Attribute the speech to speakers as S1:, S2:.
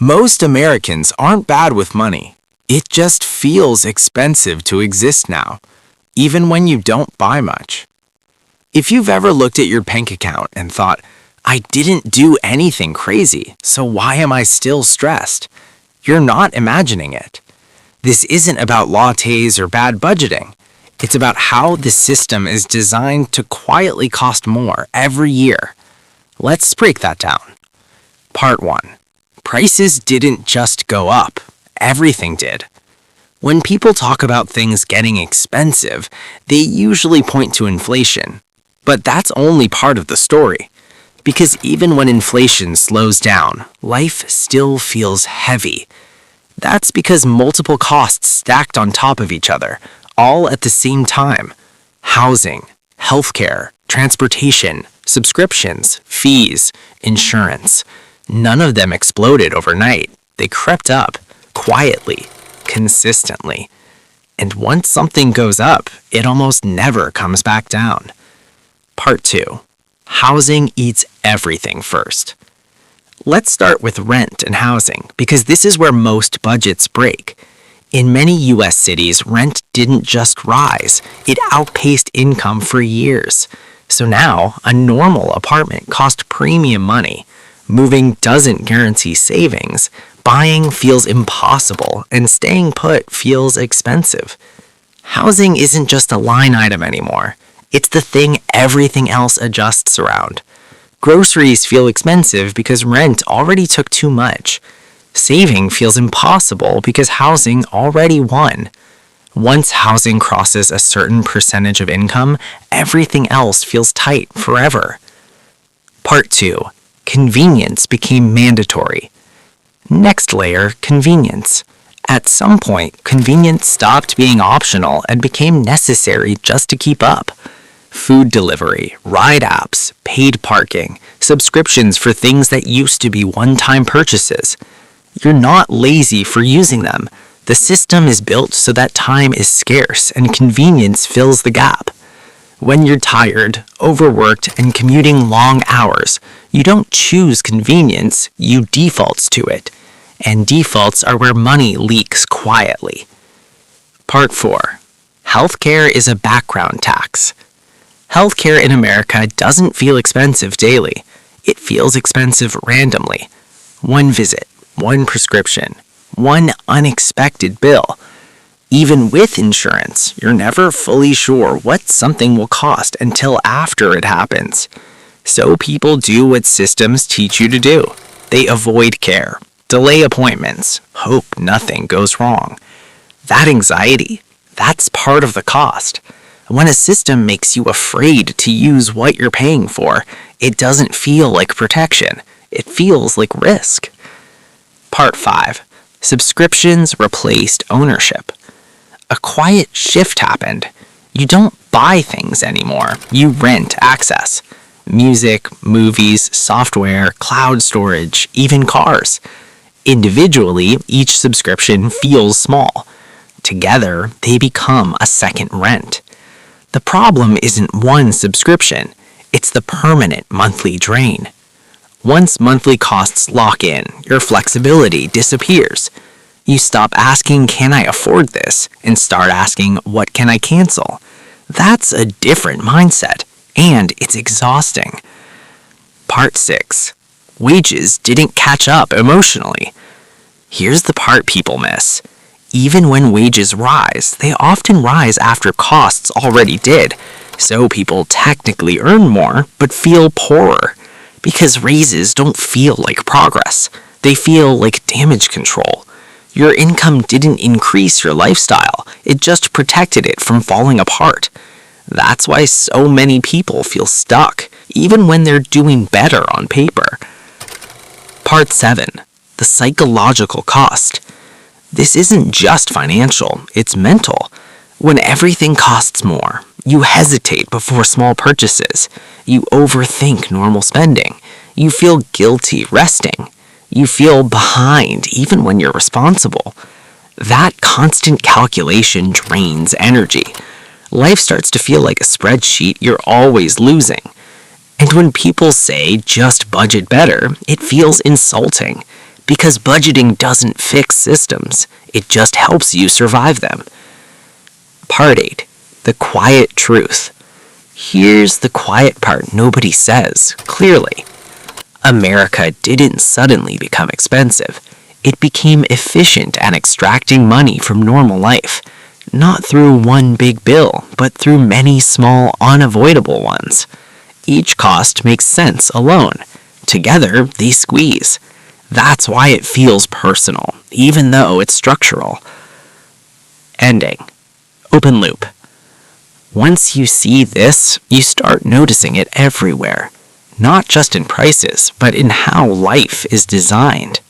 S1: Most Americans aren't bad with money. It just feels expensive to exist now, even when you don't buy much. If you've ever looked at your bank account and thought, I didn't do anything crazy, so why am I still stressed? You're not imagining it. This isn't about lattes or bad budgeting. It's about how the system is designed to quietly cost more every year. Let's break that down. Part 1. Prices didn't just go up. Everything did. When people talk about things getting expensive, they usually point to inflation. But that's only part of the story. Because even when inflation slows down, life still feels heavy. That's because multiple costs stacked on top of each other, all at the same time. Housing, healthcare, transportation, subscriptions, fees, insurance. None of them exploded overnight. They crept up, quietly, consistently. And once something goes up, it almost never comes back down. Part 2. Housing eats everything first. Let's start with rent and housing, because this is where most budgets break. In many US cities, rent didn't just rise, it outpaced income for years. So now, a normal apartment cost premium money. Moving doesn't guarantee savings, buying feels impossible, and staying put feels expensive. Housing isn't just a line item anymore. It's the thing everything else adjusts around. Groceries feel expensive because rent already took too much. Saving feels impossible because housing already won. Once housing crosses a certain percentage of income, everything else feels tight forever. Part 2. Convenience became mandatory. Next layer, convenience. At some point, convenience stopped being optional and became necessary just to keep up. Food delivery, ride apps, paid parking, subscriptions for things that used to be one-time purchases. You're not lazy for using them. The system is built so that time is scarce and convenience fills the gap. When you're tired, overworked, and commuting long hours, you don't choose convenience, you default to it. And defaults are where money leaks quietly. Part 4. Healthcare is a background tax. Healthcare in America doesn't feel expensive daily. It feels expensive randomly. One visit, one prescription, one unexpected bill. Even with insurance, you're never fully sure what something will cost until after it happens. So people do what systems teach you to do. They avoid care, delay appointments, hope nothing goes wrong. That anxiety, that's part of the cost. When a system makes you afraid to use what you're paying for, it doesn't feel like protection. It feels like risk. Part 5. Subscriptions replaced ownership. A quiet shift happened. You don't buy things anymore. You rent access. Music, movies, software, cloud storage, even cars. Individually, each subscription feels small. Together, they become a second rent. The problem isn't one subscription, it's the permanent monthly drain. Once monthly costs lock in, your flexibility disappears. You stop asking, can I afford this? And start asking, what can I cancel? That's a different mindset, and it's exhausting. Part 6. Wages didn't catch up emotionally. Here's the part people miss. Even when wages rise, they often rise after costs already did, so people technically earn more but feel poorer. Because raises don't feel like progress. They feel like damage control. Your income didn't increase your lifestyle, it just protected it from falling apart. That's why so many people feel stuck, even when they're doing better on paper. Part 7. The psychological cost. This isn't just financial, it's mental. When everything costs more, you hesitate before small purchases. You overthink normal spending. You feel guilty resting. You feel behind even when you're responsible. That constant calculation drains energy. Life starts to feel like a spreadsheet you're always losing. And when people say just budget better, it feels insulting.
S2: Because budgeting doesn't fix systems, it just helps you survive them. Part 8. The quiet truth. Here's the quiet part nobody says, clearly. America didn't suddenly become expensive. It became efficient at extracting money from normal life, not through one big bill, but through many small, unavoidable ones. Each cost makes sense alone. Together, they squeeze. That's why it feels personal, even though it's structural. Ending. Open loop. Once you see this, you start noticing it everywhere. Not just in prices, but in how life is designed.